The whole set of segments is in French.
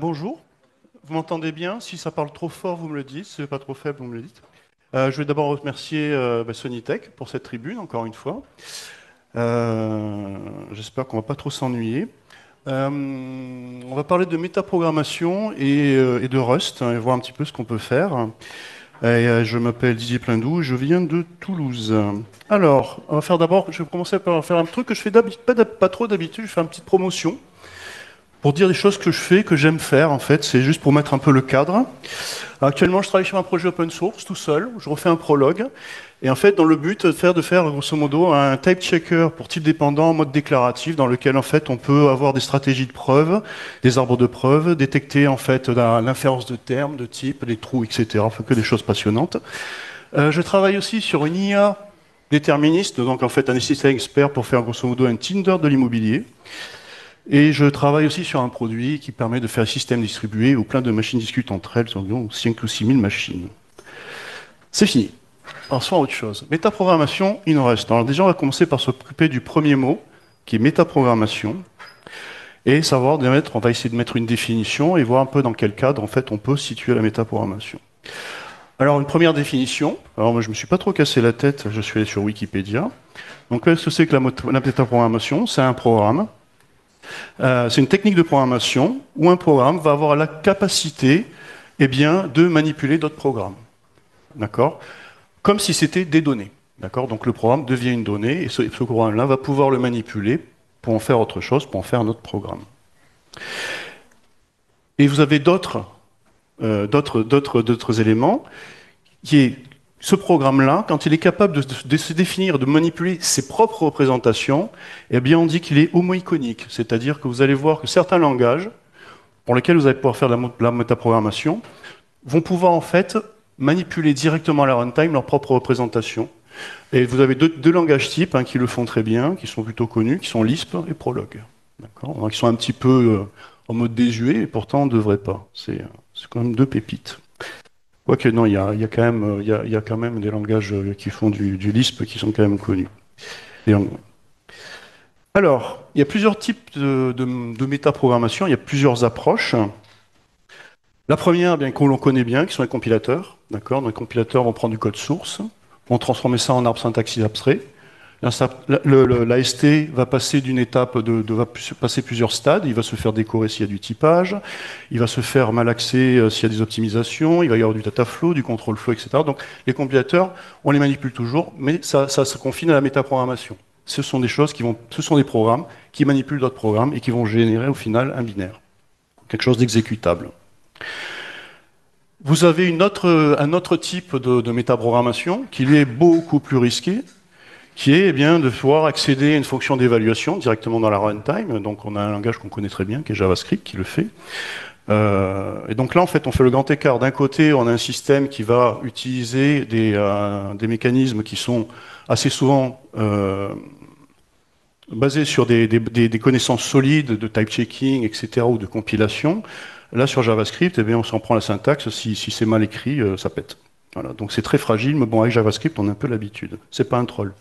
Bonjour, vous m'entendez bien? Si ça parle trop fort, vous me le dites. Si c'est pas trop faible, vous me le dites. Je vais d'abord remercier Sonytech pour cette tribune, encore une fois. J'espère qu'on va pas trop s'ennuyer. On va parler de métaprogrammation et de Rust, hein, et voir un petit peu ce qu'on peut faire. Je m'appelle Didier Plindou, je viens de Toulouse. Alors, on va faire d'abord, je vais commencer par faire un truc que je fais pas trop d'habitude, je fais une petite promotion pour dire des choses que je fais, que j'aime faire en fait, c'est juste pour mettre un peu le cadre. Actuellement, je travaille sur un projet open source tout seul, je refais un prologue, et en fait, dans le but de faire grosso modo un type checker pour type dépendant en mode déclaratif, dans lequel en fait on peut avoir des stratégies de preuve, des arbres de preuve, détecter en fait l'inférence de termes, de types, des trous, etc. Enfin, que des choses passionnantes. Je travaille aussi sur une IA déterministe, donc en fait un système expert pour faire grosso modo un Tinder de l'immobilier. Et je travaille aussi sur un produit qui permet de faire un système distribué où plein de machines discutent entre elles, environ 5 ou 6 000 machines. C'est fini. Passons à autre chose. Métaprogrammation, il en reste. Alors déjà, on va commencer par s'occuper du premier mot, qui est métaprogrammation, et on va essayer de mettre une définition et voir un peu dans quel cadre, en fait, on peut situer la métaprogrammation. Alors, une première définition. Alors, moi, je me suis pas trop cassé la tête, je suis allé sur Wikipédia. Donc, qu'est-ce que c'est que la métaprogrammation? C'est un programme. C'est une technique de programmation où un programme va avoir la capacité de manipuler d'autres programmes. D'accord? Comme si c'était des données. D'accord? Donc le programme devient une donnée et ce programme-là va pouvoir le manipuler pour en faire autre chose, pour en faire un autre programme. Et vous avez d'autres éléments qui est ce programme-là, quand il est capable de se définir, de manipuler ses propres représentations, eh bien on dit qu'il est homo-iconique. C'est-à-dire que vous allez voir que certains langages, pour lesquels vous allez pouvoir faire de la métaprogrammation, vont pouvoir en fait manipuler directement à la runtime leur propre représentation. Et vous avez deux langages types qui le font très bien, qui sont plutôt connus, qui sont Lisp et Prolog. D'accord? Qui sont un petit peu en mode désuet, et pourtant on ne devrait pas. C'est quand même deux pépites. Quoique non, il y a quand même des langages qui font du Lisp qui sont quand même connus. Alors, il y a plusieurs types de métaprogrammation, il y a plusieurs approches. La première, bien qu'on l'on connaît bien, qui sont les compilateurs. D'accord? Dans les compilateurs, on prend du code source, on transforme ça en arbre syntaxique abstrait. L'AST va passer d'une étape, va passer plusieurs stades. Il va se faire décorer s'il y a du typage, il va se faire malaxer s'il y a des optimisations, il va y avoir du data flow, du control flow, etc. Donc les compilateurs, on les manipule toujours, mais ça se confine à la métaprogrammation. Ce sont des programmes qui manipulent d'autres programmes et qui vont générer au final un binaire, quelque chose d'exécutable. Vous avez un autre type de métaprogrammation qui est beaucoup plus risqué, qui est de pouvoir accéder à une fonction d'évaluation directement dans la runtime. Donc on a un langage qu'on connaît très bien, qui est JavaScript, qui le fait. Et donc là, en fait, on fait le grand écart. D'un côté, on a un système qui va utiliser des mécanismes qui sont assez souvent basés sur des connaissances solides de type checking, etc., ou de compilation. Là, sur JavaScript, on s'en prend la syntaxe. Si c'est mal écrit, ça pète. Voilà, donc c'est très fragile, mais bon, avec JavaScript, on a un peu l'habitude. C'est pas un troll.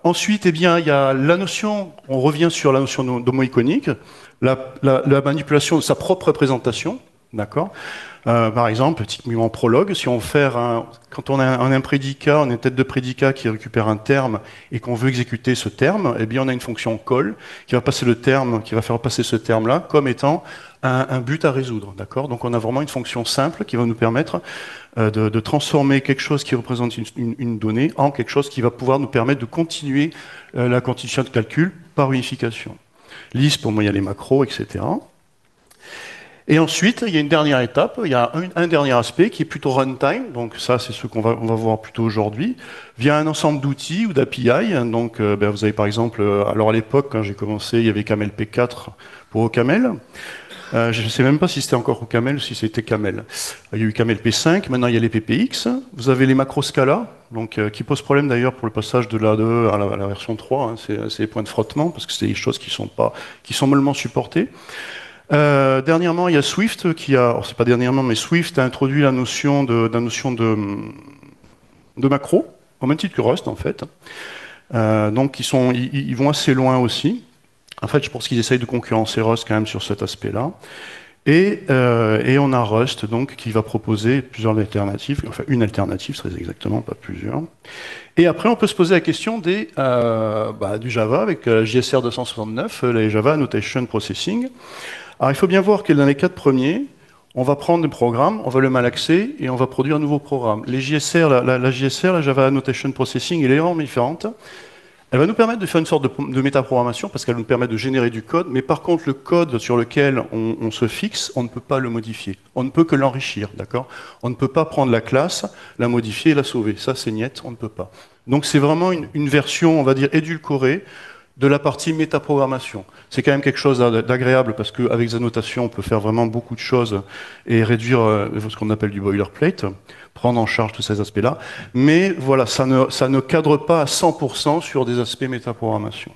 Ensuite, il y a la notion, on revient sur la notion d'homo-iconique, la manipulation de sa propre représentation, d'accord? Par exemple, typiquement en prologue, quand on a un prédicat, on a une tête de prédicat qui récupère un terme et qu'on veut exécuter ce terme, on a une fonction call qui va faire passer ce terme-là comme étant un but à résoudre, d'accord? Donc on a vraiment une fonction simple qui va nous permettre de transformer quelque chose qui représente une donnée en quelque chose qui va pouvoir nous permettre de continuer la continuation de calcul par unification. Lisp, pour moi, il y a les macros, etc. Et ensuite, il y a une dernière étape, il y a un dernier aspect qui est plutôt runtime, donc ça c'est ce qu'on va voir plutôt aujourd'hui, via un ensemble d'outils ou d'API. Donc vous avez par exemple, alors à l'époque quand j'ai commencé, il y avait Camel P4 pour OCaml. Je ne sais même pas si c'était encore OCaml ou si c'était Camel. Il y a eu Camel P5, maintenant il y a les PPX. Vous avez les macros Scala, donc, qui posent problème d'ailleurs pour le passage de l'A2 à la version 3. C'est les points de frottement, parce que c'est des choses qui sont mollement supportées. Dernièrement, il y a Swift c'est pas dernièrement, mais Swift a introduit la notion de macro, au même titre que Rust en fait. Donc ils vont assez loin aussi. En fait, je pense qu'ils essayent de concurrencer Rust quand même sur cet aspect-là. Et on a Rust donc qui va proposer plusieurs alternatives, enfin une alternative, très exactement, pas plusieurs. Et après, on peut se poser la question du Java avec JSR 269, les Java Annotation Processing. Alors, il faut bien voir que dans les quatre premiers, on va prendre le programme, on va le malaxer et on va produire un nouveau programme. Les JSR, la JSR, la Java Annotation Processing, elle est vraiment différente. Elle va nous permettre de faire une sorte de métaprogrammation parce qu'elle nous permet de générer du code, mais par contre, le code sur lequel on se fixe, on ne peut pas le modifier. On ne peut que l'enrichir, d'accord? On ne peut pas prendre la classe, la modifier et la sauver. Ça, c'est niet, on ne peut pas. Donc, c'est vraiment une version, on va dire, édulcorée de la partie métaprogrammation. C'est quand même quelque chose d'agréable parce qu'avec les annotations, on peut faire vraiment beaucoup de choses et réduire ce qu'on appelle du boilerplate, prendre en charge tous ces aspects-là. Mais voilà, ça ne cadre pas à 100% sur des aspects métaprogrammation.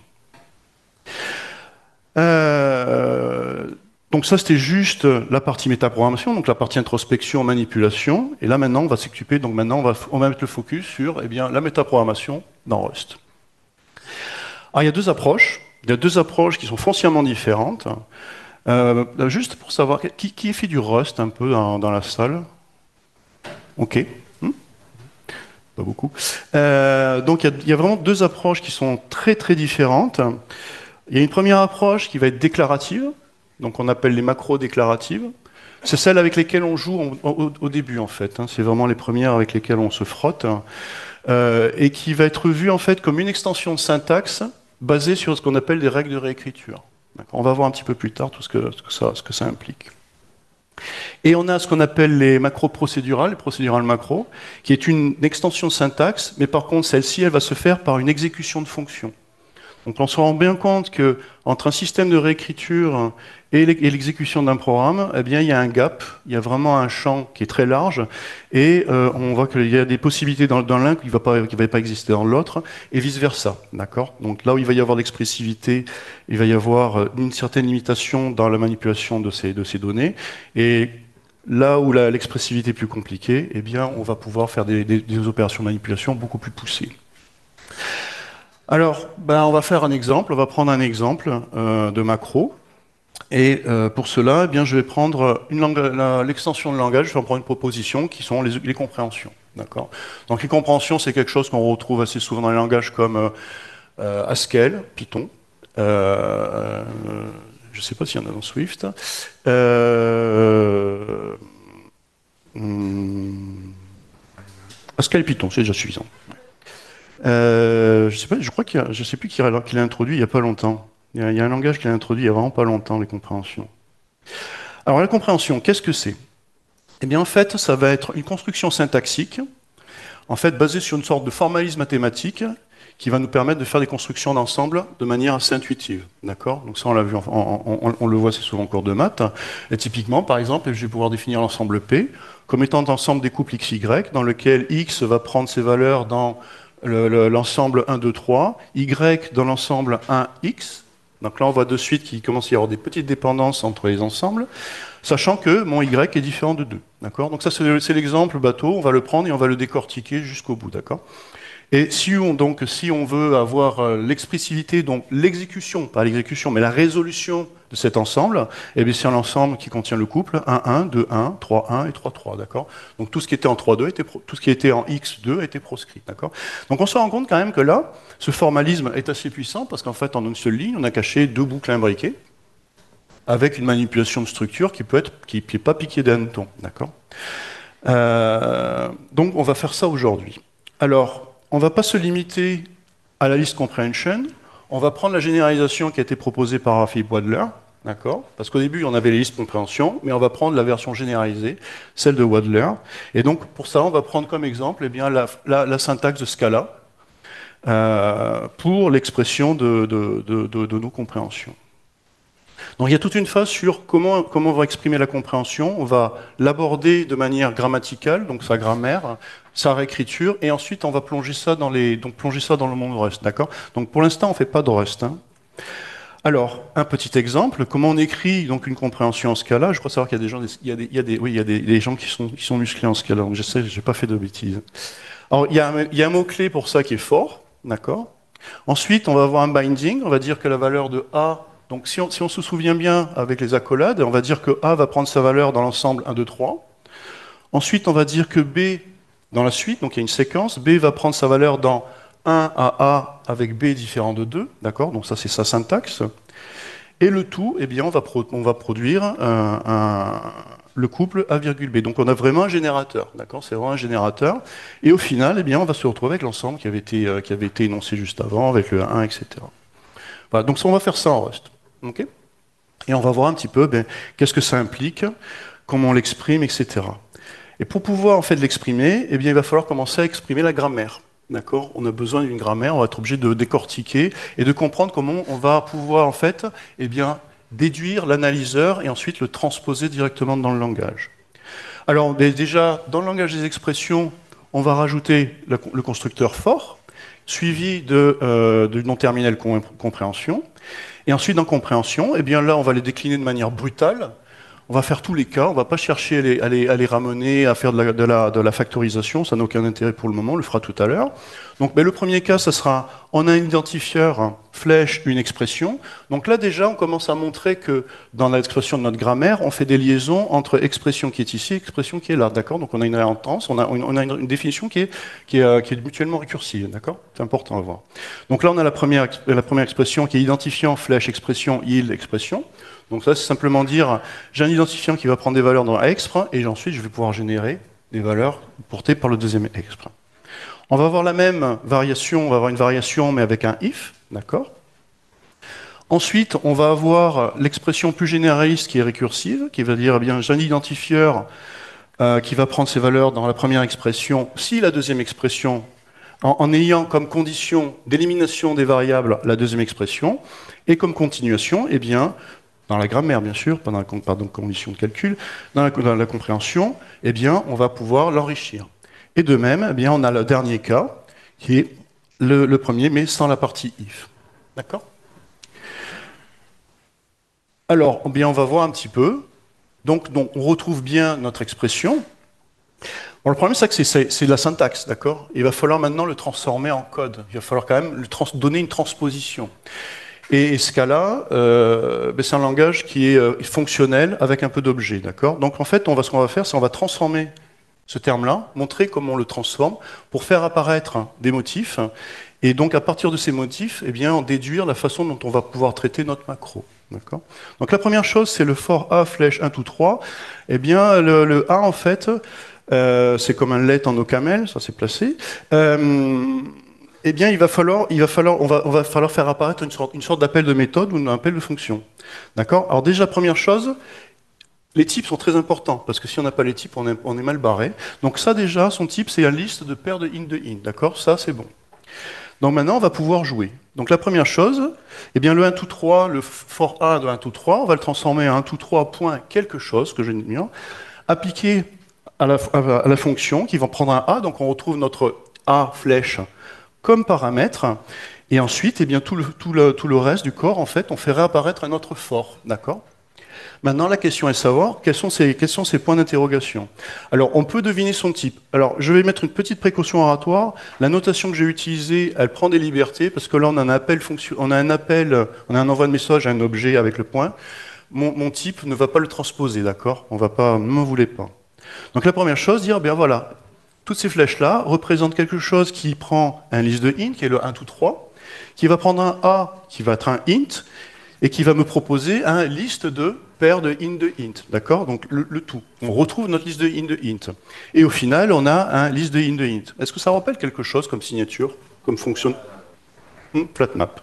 Donc ça, c'était juste la partie métaprogrammation, donc la partie introspection, manipulation. Et là, maintenant, on va s'occuper, donc maintenant, on va mettre le focus sur la métaprogrammation dans Rust. Alors, il y a deux approches. Il y a deux approches qui sont foncièrement différentes. Juste pour savoir, qui fait du Rust un peu dans la salle? Ok. Pas beaucoup. Donc, il y a vraiment deux approches qui sont très, très différentes. Il y a une première approche qui va être déclarative, donc on appelle les macros déclaratives. C'est celles avec lesquelles on joue au début, en fait. C'est vraiment les premières avec lesquelles on se frotte. Et qui va être vue, en fait, comme une extension de syntaxe basée sur ce qu'on appelle des règles de réécriture. On va voir un petit peu plus tard tout ce que ça implique. Et on a ce qu'on appelle les macros procédurales, les procédurales macros, qui est une extension de syntaxe, mais par contre, celle-ci, elle va se faire par une exécution de fonction. Donc on se rend bien compte qu'entre un système de réécriture et l'exécution d'un programme, eh bien, il y a un gap, il y a vraiment un champ qui est très large, et on voit qu'il y a des possibilités dans l'un qui ne va pas exister dans l'autre, et vice-versa. D'accord ? Donc là où il va y avoir l'expressivité, il va y avoir une certaine limitation dans la manipulation de ces données, et là où l'expressivité est plus compliquée, eh bien, on va pouvoir faire des opérations de manipulation beaucoup plus poussées. Alors, on va faire un exemple, on va prendre un exemple de macro. Et pour cela, eh bien, je vais prendre l'extension de langage, je vais en prendre une proposition qui sont les compréhensions. D'accord ? Donc les compréhensions, c'est quelque chose qu'on retrouve assez souvent dans les langages comme Haskell, Python. Je ne sais pas s'il y en a dans Swift. Haskell et Python, c'est déjà suffisant. Je sais pas, je sais plus qui l'a introduit il n'y a pas longtemps. Il y a un langage qui l'a introduit il y a vraiment pas longtemps, les compréhensions. Alors la compréhension, qu'est-ce que c'est? Eh bien en fait, ça va être une construction syntaxique, en fait basée sur une sorte de formalisme mathématique qui va nous permettre de faire des constructions d'ensemble de manière assez intuitive. D'accord? Donc ça, on l'a vu, on le voit assez souvent en cours de maths. Et typiquement, par exemple, je vais pouvoir définir l'ensemble P comme étant l'ensemble des couples XY, dans lequel X va prendre ses valeurs dans l'ensemble 1, 2, 3, Y dans l'ensemble 1X. Donc là, on voit de suite qu'il commence à y avoir des petites dépendances entre les ensembles, sachant que mon Y est différent de 2. D'accord ? Donc ça, c'est l'exemple bateau, on va le prendre et on va le décortiquer jusqu'au bout. D'accord ? Et si on veut avoir l'expressivité, donc l'exécution, pas l'exécution, mais la résolution de cet ensemble, eh bien c'est un ensemble qui contient le couple 1, 1, 2, 1, 3, 1 et 3, 3, d'accord ? Donc tout ce qui était en 3, 2, tout ce qui était en X2 était proscrit, d'accord ? Donc on se rend compte quand même que là, ce formalisme est assez puissant, parce qu'en fait, en une seule ligne, on a caché deux boucles imbriquées, avec une manipulation de structure qui n'est pas piquée d'un hanneton, d'accord ? Donc on va faire ça aujourd'hui. Alors, on ne va pas se limiter à la list comprehension, on va prendre la généralisation qui a été proposée par Philippe Wadler, d'accord ? Parce qu'au début, on avait les listes compréhension, mais on va prendre la version généralisée, celle de Wadler. Et donc, pour ça, on va prendre comme exemple la syntaxe de Scala pour l'expression de nos compréhensions. Donc il y a toute une phase sur comment on va exprimer la compréhension. On va l'aborder de manière grammaticale, donc sa grammaire, sa réécriture, et ensuite on va plonger ça dans le monde Rust, d'accord ? Donc pour l'instant, on ne fait pas de Rust. Alors, un petit exemple, comment on écrit donc une compréhension en Scala. Je crois savoir qu'il y a des gens, il y a des gens qui sont musclés en Scala, donc je sais, je n'ai pas fait de bêtises. Alors il y a un mot-clé pour ça qui est for, d'accord ? Ensuite, on va avoir un binding, on va dire que la valeur de A Donc si on se souvient bien avec les accolades, on va dire que A va prendre sa valeur dans l'ensemble 1, 2, 3. Ensuite, on va dire que B, dans la suite, donc il y a une séquence, B va prendre sa valeur dans 1 à A avec B différent de 2, d'accord? Donc ça, c'est sa syntaxe. Et le tout, eh bien, on va produire le couple A virgule B. Donc on a vraiment un générateur, d'accord? C'est vraiment un générateur. Et au final, eh bien, on va se retrouver avec l'ensemble qui avait été énoncé juste avant, avec le 1, etc. Voilà, donc on va faire ça en Rust. Okay, et on va voir un petit peu qu'est-ce que ça implique, comment on l'exprime, etc. Et pour pouvoir en fait l'exprimer, eh bien, il va falloir commencer à exprimer la grammaire. D'accord? On a besoin d'une grammaire, on va être obligé de décortiquer et de comprendre comment on va pouvoir en fait eh bien, déduire l'analyseur et ensuite le transposer directement dans le langage. Alors déjà, dans le langage des expressions, on va rajouter le constructeur for, suivi du non terminal compréhension. Et ensuite, dans compréhension, eh bien là, on va les décliner de manière brutale. On va faire tous les cas, on ne va pas chercher à les ramener, à faire de la factorisation, ça n'a aucun intérêt pour le moment, on le fera tout à l'heure. Donc le premier cas, ça sera, on a un identifieur, flèche, une expression. Donc là déjà, on commence à montrer que dans l'expression de notre grammaire, on fait des liaisons entre expression qui est ici et expression qui est là, d'accord? Donc on a une réentence, on a une définition qui est mutuellement récursive, d'accord? C'est important à voir. Donc là, on a la première expression qui est identifiant, flèche, expression, yield, expression. Donc ça, c'est simplement dire, j'ai un identifiant qui va prendre des valeurs dans expr, et ensuite je vais pouvoir générer des valeurs portées par le deuxième expr. On va avoir la même variation, on va avoir une variation, mais avec un if, d'accord? Ensuite, on va avoir l'expression plus généraliste qui est récursive, qui va dire, eh bien, j'ai un identifieur qui va prendre ses valeurs dans la première expression, si la deuxième expression, en ayant comme condition d'élimination des variables la deuxième expression, et comme continuation, eh bien, dans la grammaire, bien sûr, pas dans la condition de calcul, dans la compréhension, eh bien, on va pouvoir l'enrichir. Et de même, eh bien, on a le dernier cas, qui est le premier, mais sans la partie if. D'accord? Alors, eh bien, on va voir un petit peu. Donc, on retrouve bien notre expression. Bon, le problème, c'est que c'est de la syntaxe, d'accord? Il va falloir maintenant le transformer en code. Il va falloir quand même donner une transposition. Et ce cas-là, c'est un langage qui est fonctionnel avec un peu d'objets, d'accord? Donc en fait, ce qu'on va faire, c'est qu'on va transformer ce terme-là, montrer comment on le transforme pour faire apparaître des motifs. Et donc à partir de ces motifs, eh bien, en déduire la façon dont on va pouvoir traiter notre macro. D'accord? Donc la première chose, c'est le for A flèche 1 to 3. Eh bien, le A, en fait, c'est comme un let en OCaml, ça c'est placé. Eh bien, on va falloir faire apparaître une sorte d'appel de méthode ou un appel de fonction. D'accord? Alors déjà, première chose, les types sont très importants, parce que si on n'a pas les types, on est mal barré. Donc ça déjà, son type, c'est une liste de paires de int. D'accord? Ça, c'est bon. Donc maintenant, on va pouvoir jouer. Donc la première chose, eh bien, le 1 to 3, le for A de 1 to 3, on va le transformer en 1 to 3 point quelque chose, que je viens de dire, appliqué à la fonction, qui va prendre un A, donc on retrouve notre A flèche comme paramètre, et ensuite, eh bien, tout le reste du corps, en fait, on fait réapparaître un autre for, d'accord? Maintenant, la question est de savoir quels sont ces points d'interrogation. Alors, on peut deviner son type. Alors, je vais mettre une petite précaution oratoire. La notation que j'ai utilisée, elle prend des libertés, parce que là, on a un envoi de message à un objet avec le point. Mon type ne va pas le transposer, d'accord? On va pas, ne m'en voulez pas. Donc, la première chose, dire, bien voilà, toutes ces flèches-là représentent quelque chose qui prend un liste de int, qui est le 1 to 3, qui va prendre un A, qui va être un int, et qui va me proposer un liste de paires de int. D'accord? Donc le tout. On retrouve notre liste de int. Et au final, on a un liste de int. Est-ce que ça rappelle quelque chose comme signature, comme fonction? Flatmap.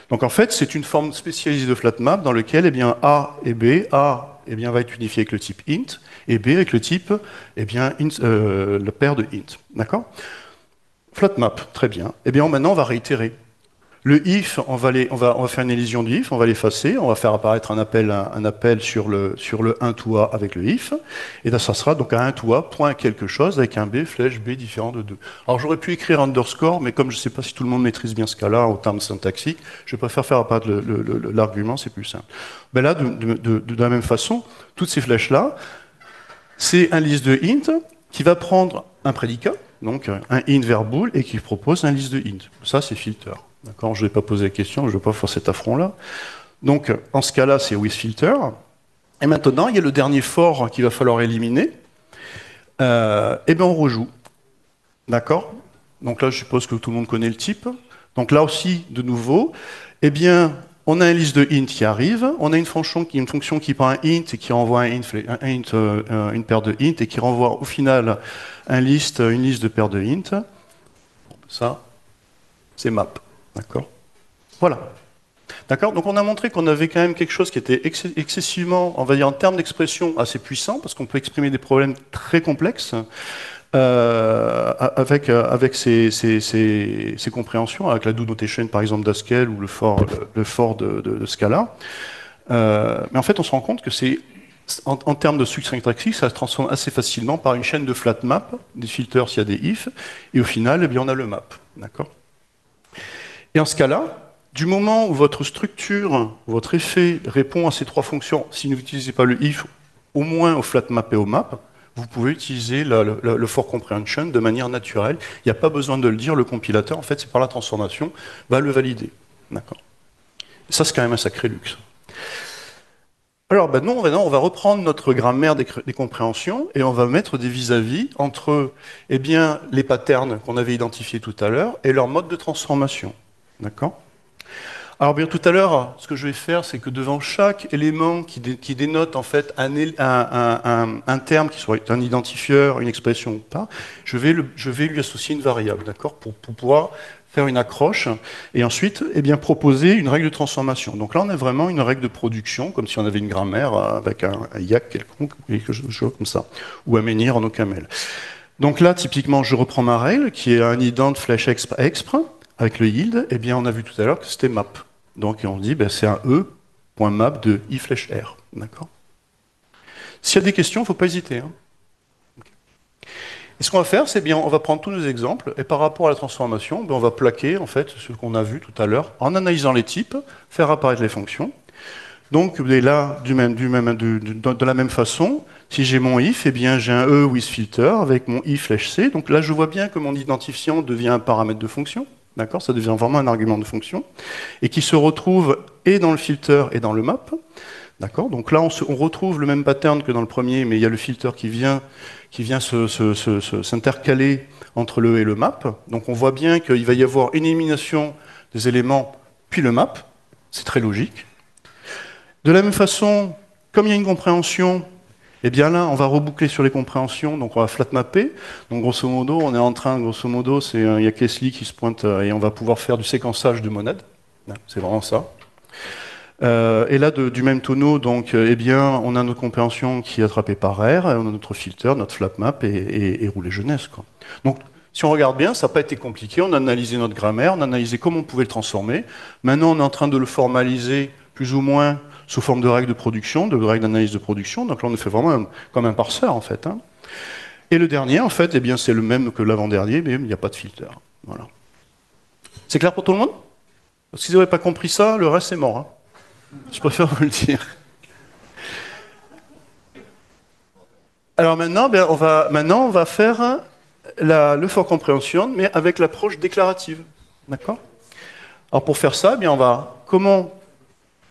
Donc en fait, c'est une forme spécialisée de flatmap dans lequel eh bien, A et B, A eh bien, va être unifié avec le type int, et B avec le type eh bien, la paire de int. D'accord? Flatmap, très bien. Eh bien, maintenant, on va réitérer. Le if, on va faire une élision du if, on va l'effacer, on va faire apparaître un appel sur le 1 to A avec le if, et là, ça sera donc un 1 to A point quelque chose avec un B flèche B différent de 2. Alors j'aurais pu écrire underscore, mais comme je ne sais pas si tout le monde maîtrise bien ce cas-là en termes syntaxiques, je préfère faire apparaître l'argument, c'est plus simple. Ben là, de la même façon, toutes ces flèches-là, c'est un liste de int qui va prendre un prédicat, donc un int verbal, et qui propose un liste de int. Ça, c'est filter. D'accord, je ne vais pas poser la question, je ne vais pas faire cet affront-là. Donc, en ce cas-là, c'est withFilter. Et maintenant, il y a le dernier for qu'il va falloir éliminer. Et bien, on rejoue. D'accord? Donc là, je suppose que tout le monde connaît le type. Donc là aussi, de nouveau, eh bien, on a une liste de int qui arrive, on a une fonction qui prend un int et qui renvoie une paire de int et qui renvoie au final une liste de paires de int. Ça, c'est map. D'accord? Voilà. D'accord? Donc on a montré qu'on avait quand même quelque chose qui était excessivement, on va dire en termes d'expression, assez puissant, parce qu'on peut exprimer des problèmes très complexes. Avec ces compréhensions, avec la do notation par exemple d'Haskell ou le for de Scala. Mais en fait, on se rend compte que en termes de suite syntaxique, ça se transforme assez facilement par une chaîne de flat map, des filters s'il y a des if, et au final, eh bien, on a le map. D'accord? Et en Scala, du moment où votre structure, votre effet répond à ces trois fonctions, si vous n'utilisez pas le if, au moins au flat map et au map, vous pouvez utiliser le for comprehension de manière naturelle. Il n'y a pas besoin de le dire, le compilateur, en fait, c'est par la transformation, va le valider. D'accord. Ça, c'est quand même un sacré luxe. Alors, ben non, on va reprendre notre grammaire des compréhensions et on va mettre des vis-à-vis entre eh bien, les patterns qu'on avait identifiés tout à l'heure et leur mode de transformation. D'accord? Alors bien tout à l'heure, ce que je vais faire, c'est que devant chaque élément qui dénote en fait un terme qui soit un identifieur, une expression ou pas, je vais lui associer une variable, d'accord, pour pouvoir faire une accroche et ensuite eh bien, proposer une règle de transformation. Donc là, on a vraiment une règle de production, comme si on avait une grammaire avec un YAC quelconque, quelque chose comme ça, ou un menhir en OCaml. Donc là, typiquement, je reprends ma règle qui est un ident flèche expr avec le yield, eh bien, on a vu tout à l'heure que c'était map. Donc on dit ben, c'est un e.map de i flèche r. D'accord. S'il y a des questions, il ne faut pas hésiter. Hein. Okay. Et ce qu'on va faire, c'est bien, on va prendre tous nos exemples et par rapport à la transformation, ben, on va plaquer en fait ce qu'on a vu tout à l'heure en analysant les types, faire apparaître les fonctions. Donc là, de la même façon, si j'ai mon if, eh bien j'ai un e with filter avec mon i flèche c. Donc là, je vois bien que mon identifiant devient un paramètre de fonction. D'accord, ça devient vraiment un argument de fonction, et qui se retrouve et dans le filter et dans le map. D'accord, donc là, on retrouve le même pattern que dans le premier, mais il y a le filter qui vient s'intercaler entre le et le map. Donc on voit bien qu'il va y avoir une élimination des éléments, puis le map. C'est très logique. De la même façon, comme il y a une compréhension, eh bien là, on va reboucler sur les compréhensions, donc on va flat mapper. Donc grosso modo, on est en train, il y a Kesley qui se pointe et on va pouvoir faire du séquençage de monades. C'est vraiment ça. Et là, du même tonneau, donc, eh bien, on a notre compréhension qui est attrapée par R, on a notre filter, notre flat map et rouler jeunesse. Quoi. Donc, si on regarde bien, ça n'a pas été compliqué. On a analysé notre grammaire, on a analysé comment on pouvait le transformer. Maintenant, on est en train de le formaliser plus ou moins sous forme de règles de production, de règles d'analyse de production. Donc là, on fait vraiment comme un parseur, en fait. Hein. Et le dernier, en fait, eh bien, c'est le même que l'avant-dernier, mais il n'y a pas de filter. Voilà. C'est clair pour tout le monde? Si vous n'avez pas compris ça, le reste, c'est mort. Hein. Je préfère vous le dire. Alors maintenant, on va faire le for comprehension, mais avec l'approche déclarative. D'accord? Alors pour faire ça, bien, comment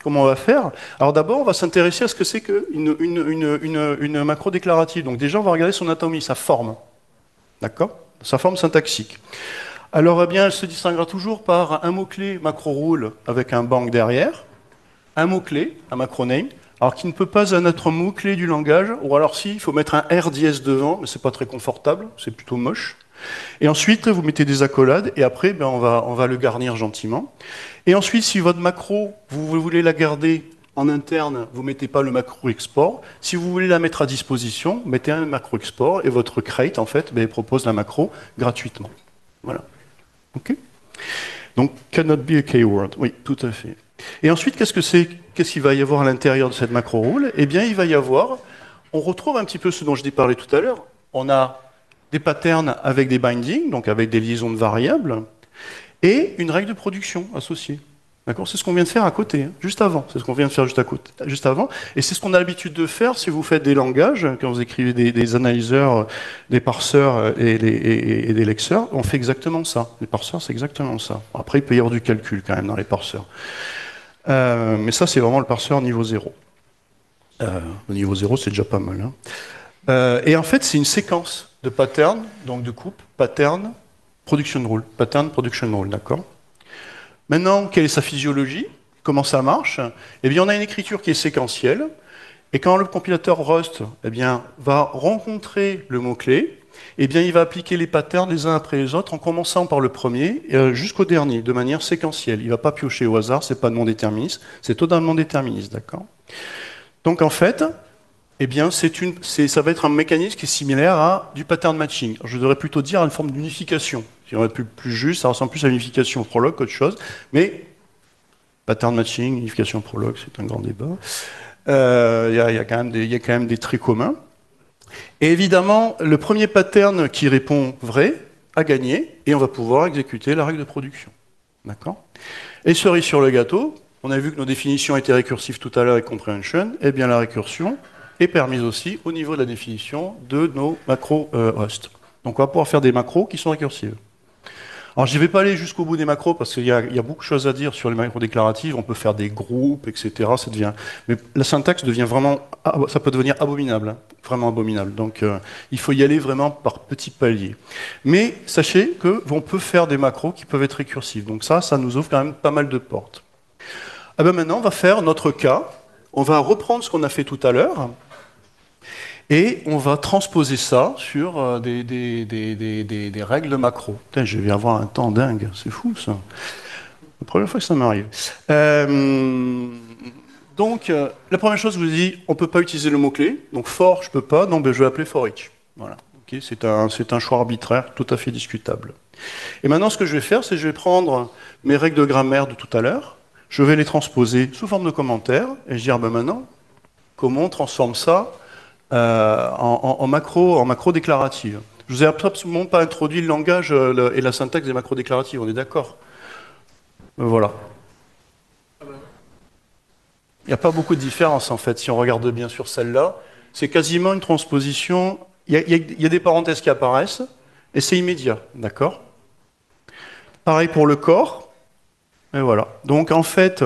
on va faire? Alors d'abord, on va s'intéresser à ce que c'est qu'une macro déclarative. Donc déjà, on va regarder son anatomie, sa forme. D'accord? Sa forme syntaxique. Alors, eh bien, elle se distinguera toujours par un mot-clé macro rule avec un banc derrière, un mot-clé, un macroname, alors qui ne peut pas être un mot-clé du langage, ou alors si, il faut mettre un R dièse devant, mais c'est pas très confortable, c'est plutôt moche. Et ensuite, vous mettez des accolades, et après, ben, on va le garnir gentiment. Et ensuite, si votre macro, vous voulez la garder en interne, vous ne mettez pas le macro export. Si vous voulez la mettre à disposition, mettez un macro export, et votre crate, en fait, ben, propose la macro gratuitement. Voilà. OK? Donc, cannot be a keyword. Oui, tout à fait. Et ensuite, qu'est-ce qu'il va y avoir à l'intérieur de cette macro rule? Eh bien, il va y avoir, on retrouve un petit peu ce dont je t'ai parlé tout à l'heure. On a des patterns avec des bindings, donc avec des liaisons de variables, et une règle de production associée. D'accord? C'est ce qu'on vient de faire à côté, hein, juste avant. C'est ce qu'on vient de faire juste avant. Et c'est ce qu'on a l'habitude de faire si vous faites des langages, quand vous écrivez des analyseurs, des parseurs et des lexeurs. On fait exactement ça. Les parseurs, c'est exactement ça. Après, il peut y avoir du calcul quand même dans les parseurs. Mais ça, c'est vraiment le parseur niveau 0. Le niveau 0, c'est déjà pas mal. Hein. Et en fait, c'est une séquence de patterns, donc de coupe, pattern, production rule. Pattern, production rule, d'accord. Maintenant, quelle est sa physiologie? Comment ça marche? Eh bien, on a une écriture qui est séquentielle. Et quand le compilateur Rust eh bien, va rencontrer le mot-clé, eh bien, il va appliquer les patterns les uns après les autres en commençant par le premier jusqu'au dernier, de manière séquentielle. Il ne va pas piocher au hasard, ce n'est pas non déterministe, c'est totalement déterministe, d'accord? Donc en fait, eh bien, ça va être un mécanisme qui est similaire à du pattern matching. Je devrais plutôt dire à une forme d'unification. Si on va être plus juste, ça ressemble plus à l'unification prologue qu'autre chose, mais pattern matching, unification prologue, c'est un grand débat. Il y a quand même des traits communs. Et évidemment, le premier pattern qui répond vrai a gagné, et on va pouvoir exécuter la règle de production. D'accord? Et cerise sur le gâteau, on a vu que nos définitions étaient récursives tout à l'heure avec comprehension, et bien la récursion est permise aussi au niveau de la définition de nos macros Rust. Donc on va pouvoir faire des macros qui sont récursives. Alors, je ne vais pas aller jusqu'au bout des macros parce qu'il y a beaucoup de choses à dire sur les macros déclaratives. On peut faire des groupes, etc. Mais la syntaxe devient vraiment, ça peut devenir abominable, hein, vraiment abominable. Donc, il faut y aller vraiment par petits paliers. Mais sachez qu'on peut faire des macros qui peuvent être récursifs. Donc ça nous ouvre quand même pas mal de portes. Ah ben maintenant, on va faire notre cas. On va reprendre ce qu'on a fait tout à l'heure. Et on va transposer ça sur des règles de macro. Putain, je vais avoir un temps dingue, c'est fou ça. La première fois que ça m'arrive. Donc, la première chose, je vous dis, on ne peut pas utiliser le mot-clé. Donc, for, je ne peux pas, donc je vais appeler for each. Voilà. Okay, c'est un choix arbitraire tout à fait discutable. Et maintenant, ce que je vais faire, c'est que je vais prendre mes règles de grammaire de tout à l'heure, je vais les transposer sous forme de commentaires, et je dire, ben maintenant, comment on transforme ça en macro déclarative. Je vous ai absolument pas introduit le langage et la syntaxe des macros déclaratives, on est d'accord? Voilà. Il n'y a pas beaucoup de différence en fait, si on regarde bien sur celle-là. C'est quasiment une transposition. Il y a des parenthèses qui apparaissent et c'est immédiat, d'accord? Pareil pour le corps. Et voilà. Donc en fait,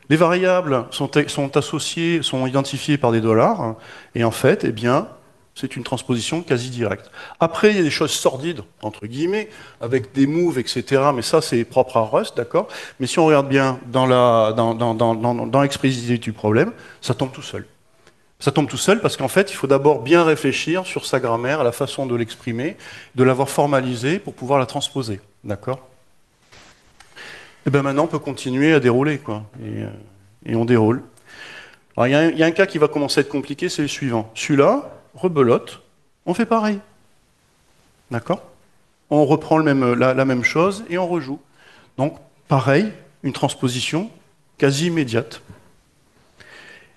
les variables sont associées, sont identifiées par des dollars, et en fait, eh bien, c'est une transposition quasi directe. Après, il y a des choses sordides, entre guillemets, avec des moves, etc., mais ça, c'est propre à Rust, d'accord? Mais si on regarde bien dans l'explicitité du problème, ça tombe tout seul. Ça tombe tout seul parce qu'en fait, il faut d'abord bien réfléchir sur sa grammaire, à la façon de l'exprimer, de l'avoir formalisée pour pouvoir la transposer, d'accord? Et bien maintenant, on peut continuer à dérouler, quoi. Et on déroule. Alors, il y a un cas qui va commencer à être compliqué, c'est le suivant. Celui-là, rebelote, on fait pareil. D'accord? On reprend la même chose et on rejoue. Donc, pareil, une transposition quasi immédiate.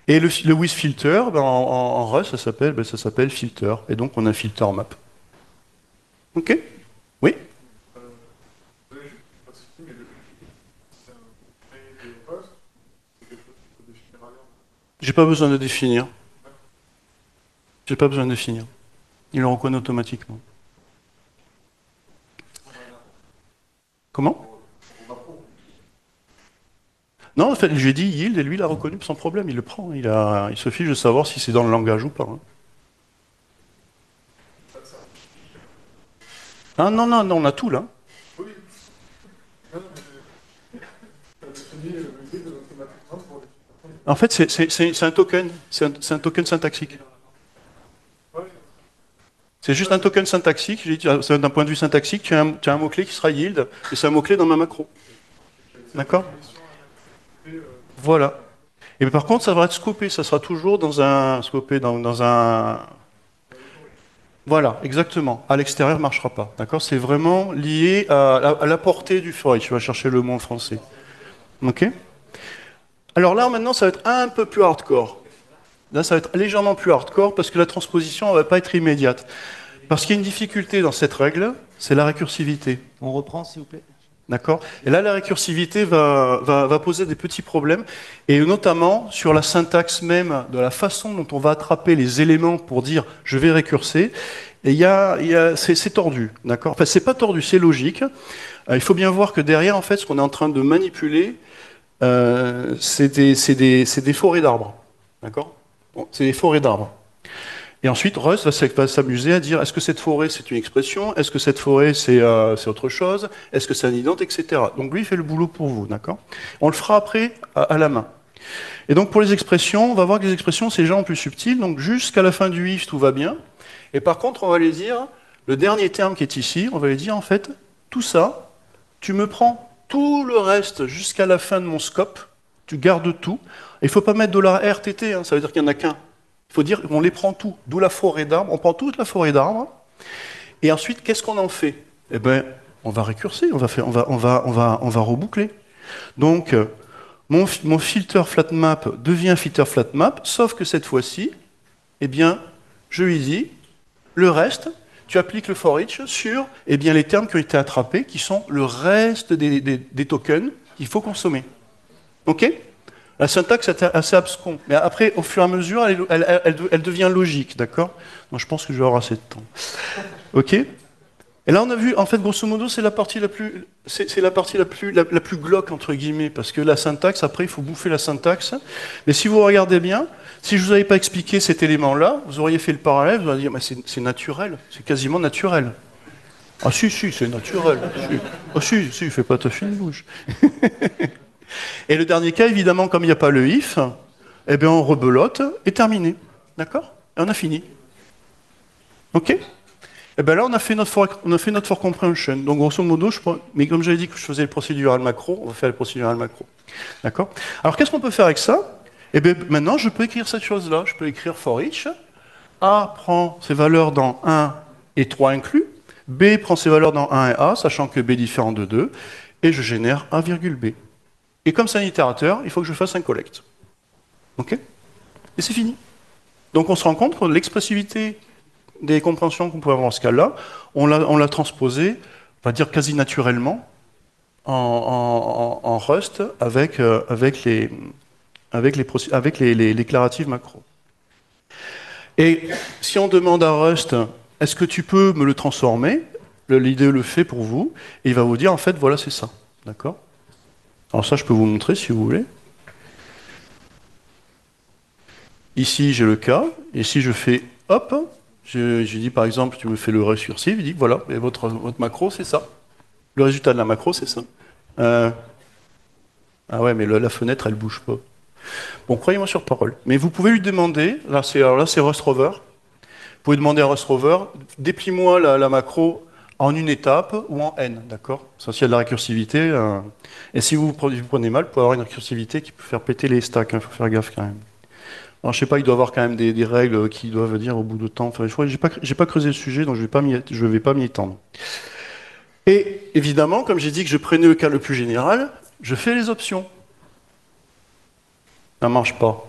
Et le with filter, ben, en Rust, ça s'appelle filter. Et donc, on a filter map. OK? Oui? J'ai pas besoin de définir. J'ai pas besoin de définir. Il le reconnaît automatiquement. Comment? Non, en fait, je lui ai dit yield et lui, il l'a reconnu sans problème. Il le prend. Il se fiche de savoir si c'est dans le langage ou pas. Hein. Ah non, non, non, on a tout là. En fait, c'est un token. C'est un token syntaxique. C'est juste un token syntaxique. D'un point de vue syntaxique, tu as un mot-clé qui sera yield, et c'est un mot-clé dans ma macro. D'accord? Voilà. Et par contre, ça va être scopé. Ça sera toujours dans un scopé dans un. Voilà, exactement. À l'extérieur, ne marchera pas. D'accord? C'est vraiment lié à la portée du for each. Tu vas chercher le mot en français. Ok? Alors là, maintenant, ça va être un peu plus hardcore. Là, ça va être légèrement plus hardcore parce que la transposition ne va pas être immédiate. Parce qu'il y a une difficulté dans cette règle, c'est la récursivité. On reprend, s'il vous plaît. D'accord? Et là, la récursivité va poser des petits problèmes, et notamment sur la syntaxe même, de la façon dont on va attraper les éléments pour dire je vais récurser. Et c'est tordu, d'accord? Enfin, c'est pas tordu, c'est logique. Il faut bien voir que derrière, en fait, ce qu'on est en train de manipuler, c'est des forêts d'arbres. D'accord? Bon, c'est des forêts d'arbres. Et ensuite, Rust va s'amuser à dire est-ce que cette forêt c'est une expression, est-ce que cette forêt c'est autre chose, est-ce que c'est un ident, etc. Donc lui il fait le boulot pour vous, d'accord? On le fera après à la main. Et donc pour les expressions, on va voir que les expressions c'est déjà en plus subtil, donc jusqu'à la fin du if tout va bien. Et par contre, on va les dire, le dernier terme qui est ici, on va les dire en fait, tout ça, tu me prends tout le reste jusqu'à la fin de mon scope, tu gardes tout. Il ne faut pas mettre $RTT, hein, ça veut dire qu'il n'y en a qu'un. Il faut dire qu'on les prend tout, d'où la forêt d'arbres, on prend toute la forêt d'arbres, et ensuite, qu'est-ce qu'on en fait? Eh bien, on va récurser, on va reboucler. Donc, mon filter flatmap devient filter flatmap, sauf que cette fois-ci, eh bien, je lui dis, le reste, tu appliques le for each sur eh bien, les termes qui ont été attrapés, qui sont le reste des tokens qu'il faut consommer. OK? La syntaxe est assez abscon, mais après, au fur et à mesure, elle devient logique, d'accord? Donc je pense que je vais avoir assez de temps. OK? Et là, on a vu, en fait, grosso modo, c'est la partie la plus, c'est la partie la plus glauque, entre guillemets, parce que la syntaxe, après, il faut bouffer la syntaxe. Mais si vous regardez bien, si je ne vous avais pas expliqué cet élément-là, vous auriez fait le parallèle, vous auriez dit, mais c'est naturel, c'est quasiment naturel. Ah si, c'est naturel. Si. Ah si, fais pas ta fine bouche. Et le dernier cas, évidemment, comme il n'y a pas le if, eh bien on rebelote et terminé. D'accord? Et on a fini. OK? Et bien là, on a fait notre for comprehension. Donc grosso modo, mais comme j'avais dit que je faisais le procédural macro, on va faire le procédural macro. D'accord? Alors qu'est-ce qu'on peut faire avec ça? Eh bien maintenant, je peux écrire cette chose-là. Je peux écrire for each. A prend ses valeurs dans 1 et 3 inclus. B prend ses valeurs dans 1 et A, sachant que B est différent de 2. Et je génère A, B. Et comme c'est un itérateur, il faut que je fasse un collect. OK? Et c'est fini. Donc on se rend compte que l'expressivité des compréhensions qu'on pouvait avoir dans ce cas-là, on l'a transposé, on va dire quasi naturellement, en Rust avec les déclaratives macro. Et si on demande à Rust, est-ce que tu peux me le transformer? L'IDE le fait pour vous, et il va vous dire, en fait, voilà, c'est ça. D'accord? Alors ça, je peux vous montrer si vous voulez. Ici, j'ai le cas, et si je fais hop, j'ai dit par exemple, tu me fais le récursif, il dit voilà, et votre macro, c'est ça. Le résultat de la macro, c'est ça. Ah ouais, mais la fenêtre, elle bouge pas. Bon, croyez-moi sur parole. Mais vous pouvez lui demander, là c'est Rust Rover, vous pouvez demander à Rust Rover, déplie-moi la macro en une étape ou en n, d'accord? Ça, s'il y a de la récursivité, et si vous prenez mal, vous pouvez avoir une récursivité qui peut faire péter les stacks, il faut faire gaffe quand même. Alors, je sais pas, il doit y avoir quand même des règles qui doivent dire au bout de temps. Enfin, je crois que j'ai pas creusé le sujet, donc je vais pas m'y étendre. Et évidemment, comme j'ai dit que je prenais le cas le plus général, je fais les options. Ça marche pas.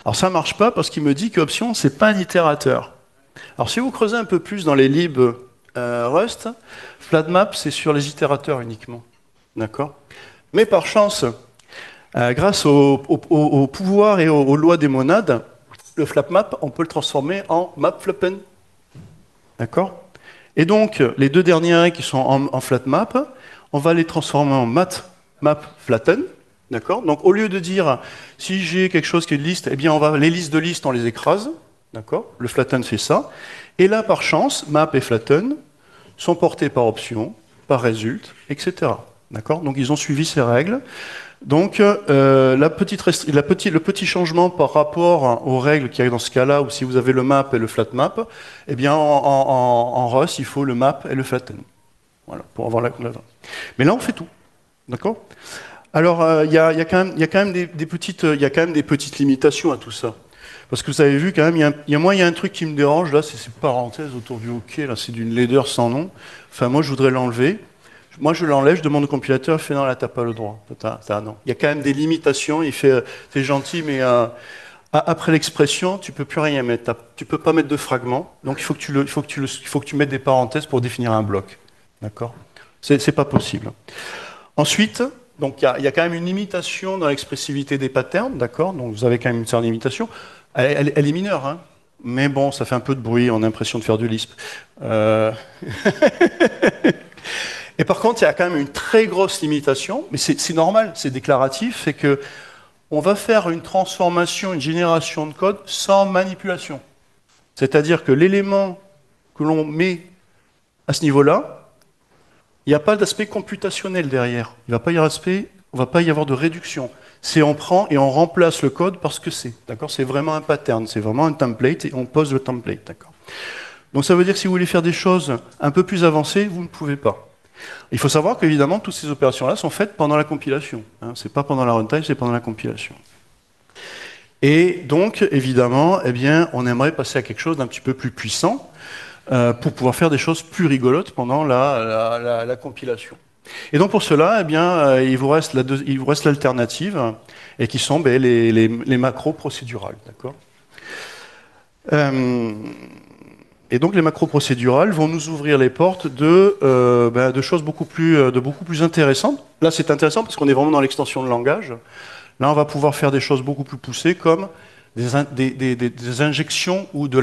Alors ça marche pas parce qu'il me dit que option c'est pas un itérateur. Alors si vous creusez un peu plus dans les libs Rust, flatmap c'est sur les itérateurs uniquement. D'accord? Mais par chance, grâce au pouvoir et aux lois des monades, le flatmap, on peut le transformer en mapflappen. D'accord? Et donc, les deux derniers qui sont en flatmap, on va les transformer en mapflatten. D'accord? Donc, au lieu de dire, si j'ai quelque chose qui est une liste, eh bien, les listes de listes, on les écrase. D'accord? Le flatten fait ça. Et là, par chance, map et flatten sont portés par option, par result, etc. D'accord? Donc, ils ont suivi ces règles. Donc, le petit changement par rapport aux règles qu'il y a dans ce cas-là, où si vous avez le map et le flatmap, eh bien, en Rust, il faut le map et le flatten. Voilà, pour avoir la. Mais là, on fait tout. D'accord? Alors, il y a quand même des petites limitations à tout ça. Parce que vous avez vu, quand même, il y a un truc qui me dérange, là, c'est ces parenthèses autour du OK, là, c'est d'une laideur sans nom. Enfin, moi, je voudrais l'enlever. Moi, je l'enlève, je demande au compilateur, il fait non, là, t'as pas le droit. Non. Il y a quand même des limitations, il fait, c'est gentil, mais après l'expression, tu peux plus rien mettre. Tu peux pas mettre de fragments, donc il faut que tu mettes des parenthèses pour définir un bloc. D'accord? C'est pas possible. Ensuite, donc il y a quand même une limitation dans l'expressivité des patterns, d'accord? Donc vous avez quand même une certaine limitation. Elle est mineure, hein? Mais bon, ça fait un peu de bruit, on a l'impression de faire du Lisp. Et par contre, il y a quand même une très grosse limitation, mais c'est normal, c'est déclaratif, c'est que on va faire une transformation, une génération de code sans manipulation. C'est-à-dire que l'élément que l'on met à ce niveau-là, il n'y a pas d'aspect computationnel derrière. Il ne va pas y avoir on va pas y avoir de réduction. C'est on prend et on remplace le code parce que c'est. D'accord? C'est vraiment un pattern, c'est vraiment un template et on pose le template. D'accord? Donc ça veut dire que si vous voulez faire des choses un peu plus avancées, vous ne pouvez pas. Il faut savoir qu'évidemment, toutes ces opérations-là sont faites pendant la compilation. Hein. Ce n'est pas pendant la runtime, c'est pendant la compilation. Et donc, évidemment, eh bien, on aimerait passer à quelque chose d'un petit peu plus puissant pour pouvoir faire des choses plus rigolotes pendant la compilation. Et donc, pour cela, eh bien, il vous reste l'alternative, et qui sont les macros procédurales. D'accord et donc les macros procédurales vont nous ouvrir les portes de choses beaucoup plus intéressantes. Là, c'est intéressant parce qu'on est vraiment dans l'extension de langage. Là, on va pouvoir faire des choses beaucoup plus poussées comme des injections ou de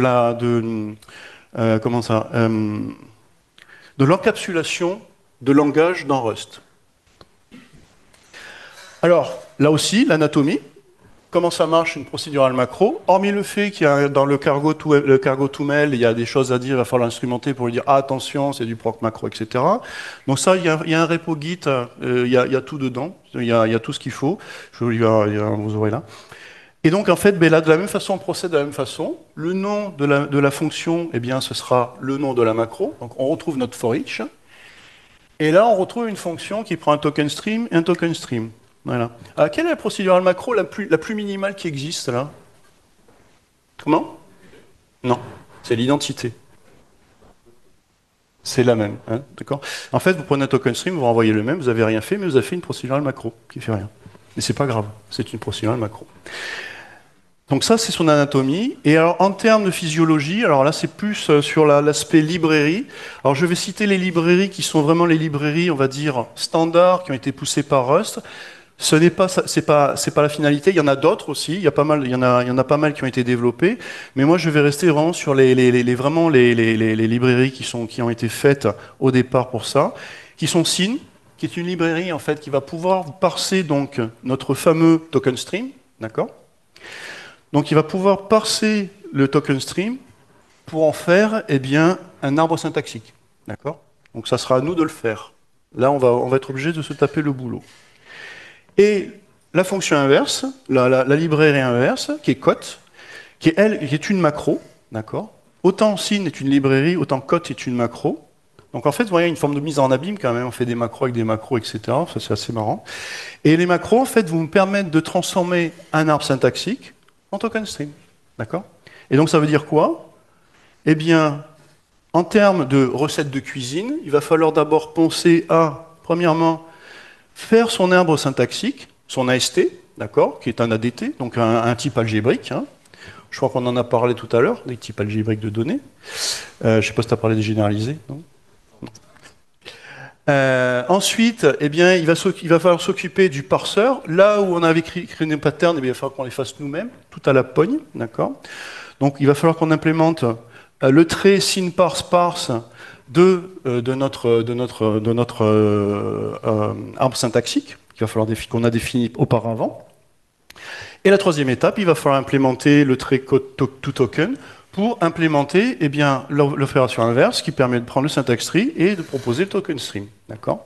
l'encapsulation de langage dans Rust. Alors, là aussi, l'anatomie. Comment ça marche une procédurale macro? Hormis le fait qu'il y a dans le cargo toml, il y a des choses à dire, il va falloir l'instrumenter pour lui dire ah, attention, c'est du proc macro, etc. Donc ça, il y a un repo Git, il y a tout dedans, il y a tout ce qu'il faut. Vous aurez là. Et donc en fait, là, de la même façon, on procède de la même façon. Le nom de la fonction, eh bien, ce sera le nom de la macro. Donc on retrouve notre for each. Et là, on retrouve une fonction qui prend un token stream et un token stream. Voilà. Quelle est la procédurale macro la plus minimale qui existe là? Comment? Non, c'est l'identité. C'est la même, hein, d'accord? En fait, vous prenez un token stream, vous renvoyez le même, vous n'avez rien fait, mais vous avez fait une procédurale macro qui fait rien. Mais c'est pas grave, c'est une procédurale macro. Donc ça, c'est son anatomie. Et alors, en termes de physiologie, alors là, c'est plus sur l'aspect librairie. Alors, je vais citer les librairies qui sont vraiment les librairies, on va dire, standards, qui ont été poussées par Rust. Ce n'est pas, c'est pas la finalité. Il y en a d'autres aussi. Il y en a pas mal qui ont été développés. Mais moi, je vais rester vraiment sur les librairies qui ont été faites au départ pour ça, qui sont Syn, qui est une librairie en fait qui va pouvoir parser donc notre fameux token stream, d'accord. Donc, il va pouvoir parser le token stream pour en faire, eh bien, un arbre syntaxique, d'accord. Donc, ça sera à nous de le faire. Là, on va être obligé de se taper le boulot. Et la fonction inverse, la librairie inverse, qui est Cot, qui est une macro, d'accord. Autant Syn est une librairie, autant Cot est une macro. Donc en fait, vous voyez, une forme de mise en abîme quand même, on fait des macros avec des macros, etc. Ça, c'est assez marrant. Et les macros, en fait, vous me permettent de transformer un arbre syntaxique en token stream, d'accord. Et donc ça veut dire quoi? Eh bien, en termes de recettes de cuisine, il va falloir d'abord penser à, premièrement, faire son arbre syntaxique, son AST, d'accord, qui est un ADT, donc un type algébrique. Hein. Je crois qu'on en a parlé tout à l'heure, des types algébriques de données. Je ne sais pas si tu as parlé des généralisés, non. Ensuite, eh bien, il va falloir s'occuper du parseur. Là où on avait créé des patterns, eh bien, il va falloir qu'on les fasse nous-mêmes, tout à la pogne, d'accord. Donc, il va falloir qu'on implémente le trait syn parse de notre arbre syntaxique qu'on a défini auparavant. Et la troisième étape, il va falloir implémenter le trait toToken pour implémenter eh bien, l'opération inverse qui permet de prendre le syntax tree et de proposer le token stream. D'accord.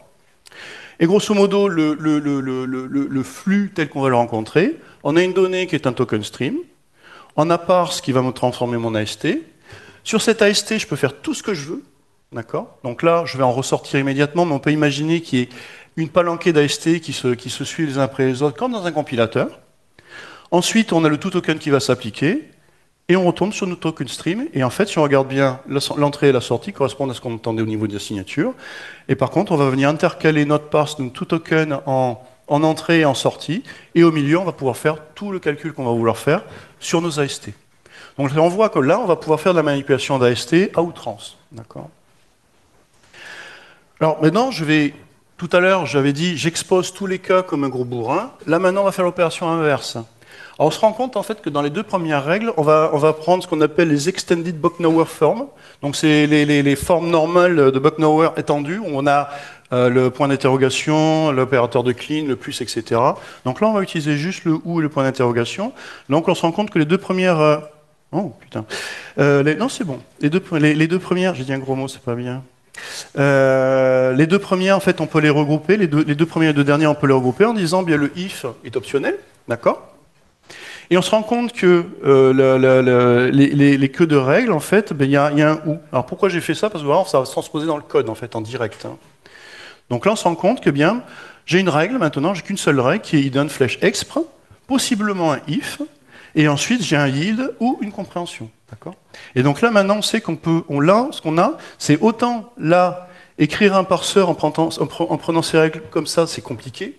Et grosso modo, le flux tel qu'on va le rencontrer, on a une donnée qui est un token stream, on a parse qui va me transformer mon AST. Sur cet AST, je peux faire tout ce que je veux. D'accord. Donc là, je vais en ressortir immédiatement, mais on peut imaginer qu'il y ait une palanquée d'AST qui se suivent les uns après les autres, comme dans un compilateur. Ensuite, on a le toToken qui va s'appliquer, et on retourne sur notre token stream. Et en fait, si on regarde bien, l'entrée et la sortie correspondent à ce qu'on entendait au niveau de la signature. Et par contre, on va venir intercaler notre parse, donc toToken en entrée et en sortie. Et au milieu, on va pouvoir faire tout le calcul qu'on va vouloir faire sur nos AST. Donc on voit que là, on va pouvoir faire de la manipulation d'AST à outrance. D'accord. Alors maintenant, tout à l'heure, j'avais dit, j'expose tous les cas comme un gros bourrin. Là, maintenant, on va faire l'opération inverse. Alors, on se rend compte, en fait, que dans les deux premières règles, on va prendre ce qu'on appelle les Extended Bochauer Forms. Donc, c'est les formes normales de Bochauer étendues, où on a le point d'interrogation, l'opérateur de clean, le plus, etc. Donc là, on va utiliser juste le ou et le point d'interrogation. Donc on se rend compte que les deux premières... Oh, putain. Non, c'est bon. Les deux premières... J'ai dit un gros mot, c'est pas bien. Les deux premières, en fait, on peut les regrouper. Les deux premières et les deux dernières, on peut les regrouper en disant, bien, le if est optionnel, d'accord? Et on se rend compte que les queues de règles, en fait, ben, il y a un ou. Alors pourquoi j'ai fait ça? Parce que vraiment, ça va se transposer dans le code, en fait, en direct. Hein. Donc là, on se rend compte que bien, j'ai une règle maintenant, j'ai qu'une seule règle qui est hidden flèche expr, possiblement un if, et ensuite j'ai un yield ou une compréhension. D'accord? Et donc là, maintenant, on sait ce qu'on a, c'est autant là, écrire un parseur en prenant ces règles comme ça, c'est compliqué.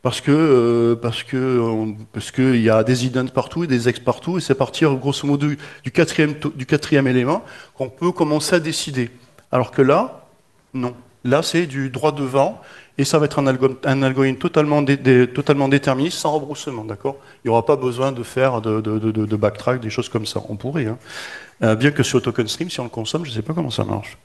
Parce que il y a des idents partout et des ex partout, et c'est à partir grosso modo du quatrième élément qu'on peut commencer à décider. Alors que là, non. Là, c'est du droit devant, et ça va être un algorithme totalement déterministe, sans rebroussement, d'accord? Il n'y aura pas besoin de faire de backtrack, des choses comme ça. On pourrait, hein. Bien que sur le token stream, si on le consomme, je ne sais pas comment ça marche.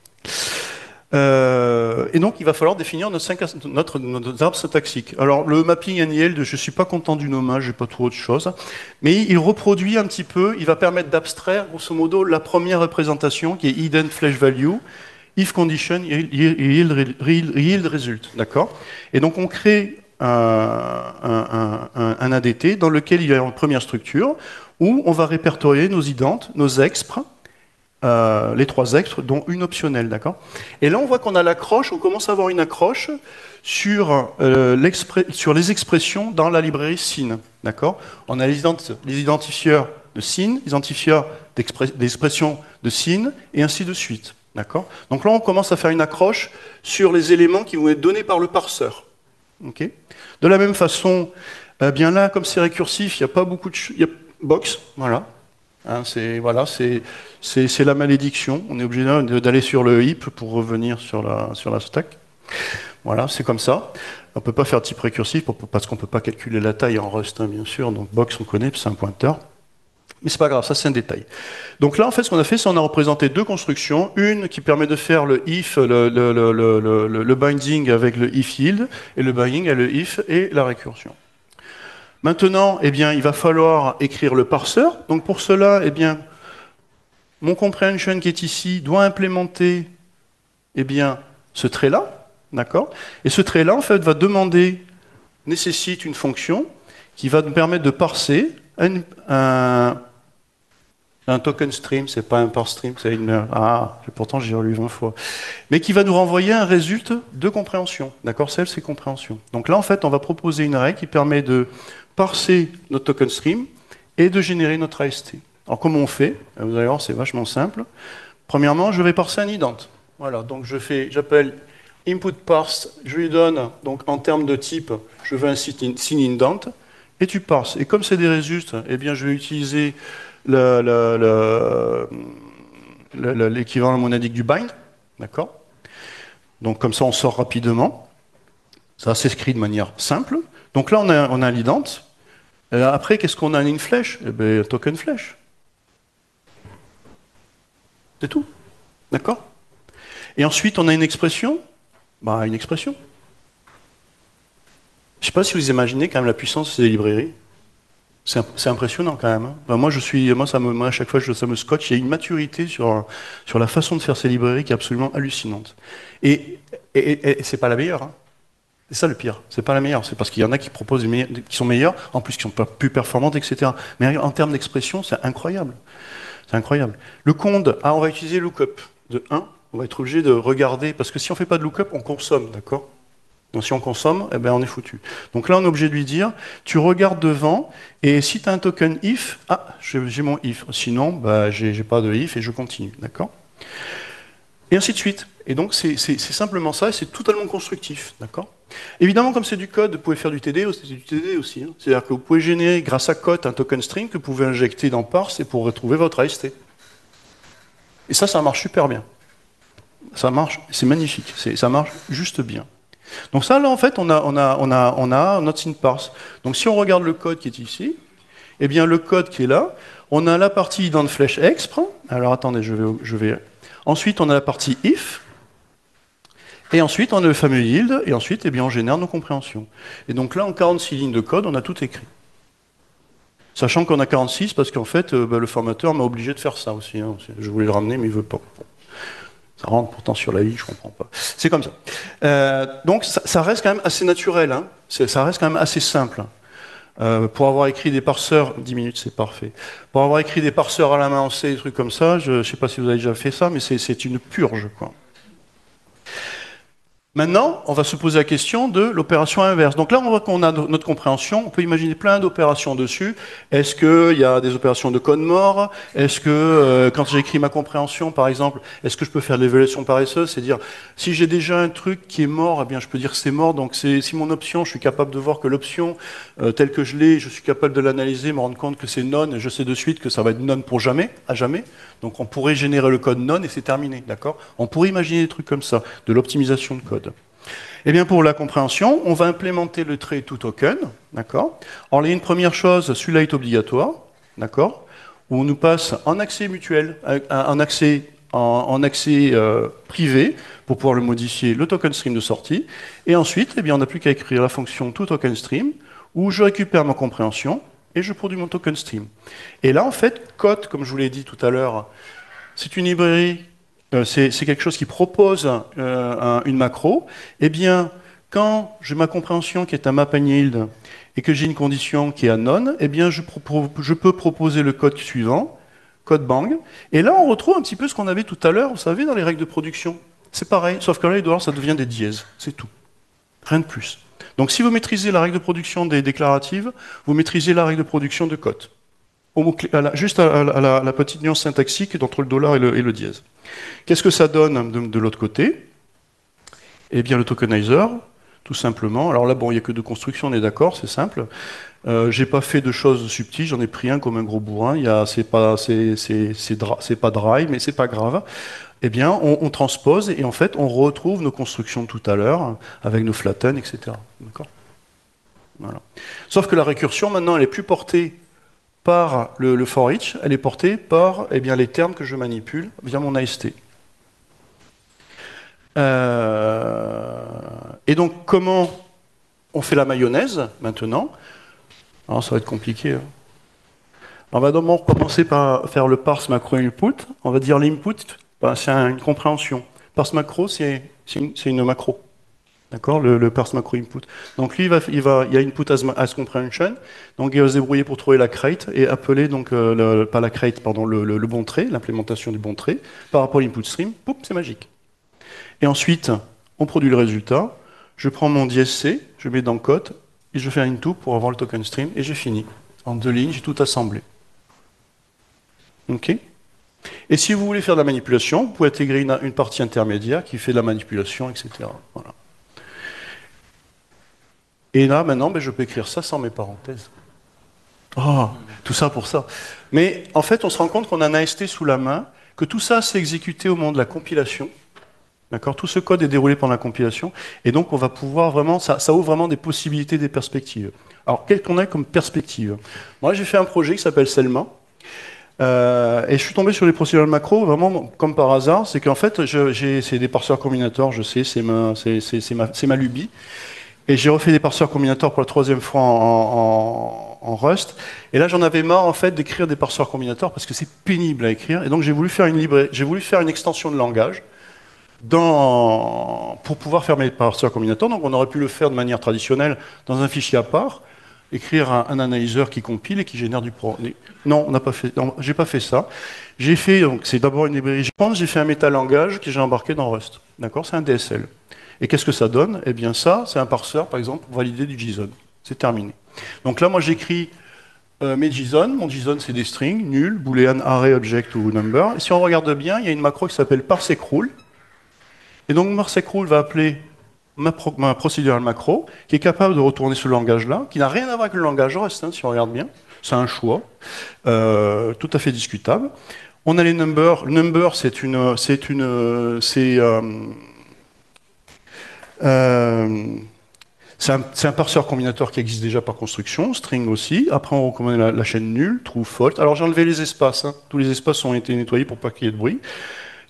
Et donc, il va falloir définir notre arbre syntaxique. Alors, le mapping NIL, je ne suis pas content du nommage, j'ai pas trop autre chose, mais il reproduit un petit peu, il va permettre d'abstraire, grosso modo, la première représentation, qui est hidden flash value, if condition, yield result, d'accord? Et donc, on crée un ADT dans lequel il y a une première structure, où on va répertorier nos identes, nos expres, les trois expres, dont une optionnelle, d'accord? Et là, on voit qu'on a l'accroche, on commence à avoir une accroche sur les expressions dans la librairie SIN, d'accord? On a les identifieurs de SIN, les identifieurs d'expression de SIN, et ainsi de suite, d'accord? Donc là, on commence à faire une accroche sur les éléments qui vont être donnés par le parseur, ok? De la même façon, bien là, comme c'est récursif, il n'y a pas beaucoup de... Il y a box, voilà. Hein, c'est la malédiction. On est obligé d'aller sur le heap pour revenir sur la stack. Voilà, c'est comme ça. On ne peut pas faire type récursif parce qu'on ne peut pas calculer la taille en Rust, hein, bien sûr. Donc box, on connaît, c'est un pointeur. Mais c'est pas grave, ça c'est un détail. Donc là, en fait, ce qu'on a fait, c'est qu'on a représenté deux constructions. Une qui permet de faire le if, le binding avec le if yield, et le binding avec le if et la récursion. Maintenant, eh bien, il va falloir écrire le parseur. Donc pour cela, eh bien, mon comprehension qui est ici doit implémenter eh bien, ce trait-là, d'accord? Et ce trait-là, en fait, nécessite une fonction qui va nous permettre de parser un token stream, c'est pas un parse stream, c'est une... Ah, pourtant j'ai relu 20 fois. Mais qui va nous renvoyer un résultat de compréhension, d'accord? Celle, c'est compréhension. Donc là, en fait, on va proposer une règle qui permet de parser notre token stream et de générer notre AST. Alors comment on fait? Vous allez voir, c'est vachement simple. Premièrement, je vais parser un ident. Voilà, donc j'appelle input parse, je lui donne, donc en termes de type, je veux un sin indent, et tu parses. Et comme c'est des résultats, eh bien je vais utiliser l'équivalent monadique du bind, d'accord? Donc comme ça on sort rapidement. Ça s'écrit de manière simple. Donc là on a l'ident. Après, qu'est-ce qu'on a une flèche? Eh bien, token flèche. C'est tout. D'accord? Et ensuite, on a une expression. Bah, une expression. Je ne sais pas si vous imaginez quand même la puissance de ces librairies. C'est impressionnant quand même. Hein. Bah, moi, à chaque fois, ça me scotche. Il y a une maturité sur la façon de faire ces librairies qui est absolument hallucinante. Et c'est pas la meilleure. Hein. C'est ça le pire. C'est pas la meilleure. C'est parce qu'il y en a qui proposent qui sont meilleures, en plus qui sont plus performantes, etc. Mais en termes d'expression, c'est incroyable. C'est incroyable. Le conde, on va utiliser lookup de 1. On va être obligé de regarder, parce que si on ne fait pas de lookup, on consomme, d'accord? Donc si on consomme, eh ben, on est foutu. Donc là, on est obligé de lui dire, tu regardes devant, et si tu as un token if, j'ai mon if. Sinon, bah, j'ai pas de if et je continue, d'accord? Et ainsi de suite. Et donc, c'est simplement ça, et c'est totalement constructif, d'accord? Évidemment, comme c'est du code, vous pouvez faire du TD aussi. Hein. C'est-à-dire que vous pouvez générer, grâce à Code, un token string que vous pouvez injecter dans parse et pour retrouver votre AST. Et ça marche super bien. Ça marche, c'est magnifique, ça marche juste bien. Donc ça, là, en fait, on a notre synth parse. Donc si on regarde le code qui est ici, eh bien, le code qui est là, on a la partie dans flèche expr. Alors attendez, je vais... Ensuite, on a la partie if. Et ensuite, on a le fameux yield, et ensuite, eh bien, on génère nos compréhensions. Et donc là, en 46 lignes de code, on a tout écrit. Sachant qu'on a 46, parce qu'en fait, le formateur m'a obligé de faire ça aussi. Hein. Je voulais le ramener, mais il veut pas. Bon. Ça rentre pourtant sur la ligne, je comprends pas. C'est comme ça. Donc ça reste quand même assez naturel, hein. Ça reste quand même assez simple. Pour avoir écrit des parseurs, 10 minutes c'est parfait. Pour avoir écrit des parseurs à la main en C, des trucs comme ça, je ne sais pas si vous avez déjà fait ça, mais c'est une purge, quoi. Maintenant, on va se poser la question de l'opération inverse. Donc là, on voit qu'on a notre compréhension. On peut imaginer plein d'opérations dessus. Est-ce qu'il y a des opérations de code mort? Est-ce que, quand j'écris ma compréhension, par exemple, est-ce que je peux faire de l'évaluation paresseuse? C'est-à-dire, si j'ai déjà un truc qui est mort, eh bien, je peux dire que c'est mort. Donc, si mon option, je suis capable de voir que l'option, telle que je l'ai, je suis capable de l'analyser, me rendre compte que c'est non, et je sais de suite que ça va être non pour jamais, à jamais. Donc, on pourrait générer le code non et c'est terminé, d'accord? On pourrait imaginer des trucs comme ça, de l'optimisation de code. Eh bien, pour la compréhension, on va implémenter le trait toToken, d'accord? Alors, il y a une première chose, celui-là est obligatoire, d'accord? Où on nous passe en accès mutuel, en accès privé, pour pouvoir le modifier, le token stream de sortie. Et ensuite, eh bien, on n'a plus qu'à écrire la fonction toTokenStream, où je récupère ma compréhension et je produis mon token stream. Et là, en fait, Code, comme je vous l'ai dit tout à l'heure, c'est une librairie. C'est quelque chose qui propose une macro. Eh bien, quand j'ai ma compréhension qui est un map and yield et que j'ai une condition qui est un non, eh bien, je peux proposer le code suivant, code bang. Et là, on retrouve un petit peu ce qu'on avait tout à l'heure, vous savez, dans les règles de production. C'est pareil, sauf que là, les dollars, ça devient des dièses. C'est tout. Rien de plus. Donc, si vous maîtrisez la règle de production des déclaratives, vous maîtrisez la règle de production de code. Juste à la petite nuance syntaxique entre le dollar et le dièse. Qu'est-ce que ça donne de l'autre côté? Eh bien, le tokenizer, tout simplement. Alors là, bon, il n'y a que deux constructions, on est d'accord, c'est simple. J'ai pas fait de choses subtiles, j'en ai pris un comme un gros bourrin. C'est pas dry, mais c'est pas grave. Eh bien, on transpose et en fait, on retrouve nos constructions de tout à l'heure avec nos flatten, etc. D'accord? Voilà. Sauf que la récursion, maintenant, elle est plus portée par le for each, elle est portée par les termes que je manipule via mon AST. Et donc, comment on fait la mayonnaise maintenant? Alors, ça va être compliqué. Hein. On va d'abord commencer par faire le parse macro input. On va dire l'input, c'est une compréhension. Parse macro, c'est une macro. D'accord, le parse macro input. Donc lui, il y a input as comprehension. Donc il va se débrouiller pour trouver la crate et appeler donc pas la crate, pardon, le bon trait, l'implémentation du bon trait par rapport à l'input stream. Poup, c'est magique. Et ensuite, on produit le résultat. Je prends mon dièse C, je mets dans code et je fais un into pour avoir le token stream et j'ai fini. En 2 lignes, j'ai tout assemblé. Ok. Et si vous voulez faire de la manipulation, vous pouvez intégrer une partie intermédiaire qui fait de la manipulation, etc. Voilà. Et là, maintenant, je peux écrire ça sans mes parenthèses. Oh, tout ça pour ça. Mais en fait, on se rend compte qu'on a un AST sous la main, que tout ça s'est exécuté au moment de la compilation. D'accord? Tout ce code est déroulé pendant la compilation. Et donc, on va pouvoir vraiment, ça ouvre vraiment des possibilités, des perspectives. Alors, quelles qu'on a comme perspective? Moi, j'ai fait un projet qui s'appelle Selma. Et je suis tombé sur les procédures macro, vraiment comme par hasard. C'est qu'en fait, c'est des parseurs combinateurs, je sais, c'est ma lubie. Et j'ai refait des parseurs combinateurs pour la 3e fois en Rust. Et là, j'en avais marre en fait d'écrire des parseurs combinateurs parce que c'est pénible à écrire. Et donc, j'ai voulu faire une extension de langage pour pouvoir faire mes parseurs combinateurs. Donc, on aurait pu le faire de manière traditionnelle dans un fichier à part, écrire un analyseur qui compile et qui génère du programme. Non, on n'a pas fait. Non, j'ai pas fait ça. J'ai fait donc c'est d'abord une librairie. J'ai fait un métalangage que j'ai embarqué dans Rust. D'accord, c'est un DSL. Et qu'est-ce que ça donne? Eh bien ça, c'est un parseur, par exemple, pour valider du JSON. C'est terminé. Donc là, moi, j'écris mes JSON. Mon JSON, c'est des strings, nul, boolean, array, object ou number. Et si on regarde bien, il y a une macro qui s'appelle parseCrule. Et donc, parseCrule va appeler ma procedural macro, qui est capable de retourner ce langage-là, qui n'a rien à voir avec le langage Rust, hein, si on regarde bien. C'est un choix, tout à fait discutable. On a les numbers. Le number, c'est un parseur combinateur qui existe déjà par construction, string aussi. Après, on recommande la chaîne nulle, true, false. Alors, j'ai enlevé les espaces. Hein. Tous les espaces ont été nettoyés pour pas qu'il y ait de bruit.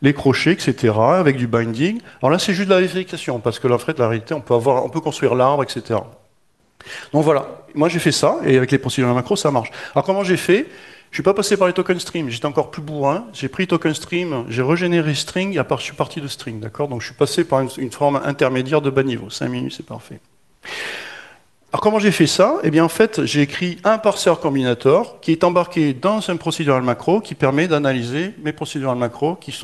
les crochets, etc., avec du binding. Alors là, c'est juste de la vérification, parce que là, en fait, la réalité, on peut construire l'arbre, etc. Donc voilà, moi j'ai fait ça, et avec les procédures macro, ça marche. Alors comment j'ai fait? Je suis pas passé par les token stream, j'étais encore plus bourrin. J'ai pris token stream, j'ai régénéré string, et après je suis parti de string, d'accord? Donc je suis passé par une forme intermédiaire de bas niveau. 5 minutes, c'est parfait. Alors comment j'ai fait ça? Eh bien en fait, j'ai écrit un parseur combinator qui est embarqué dans un procedural macro qui permet d'analyser mes procédural macro qui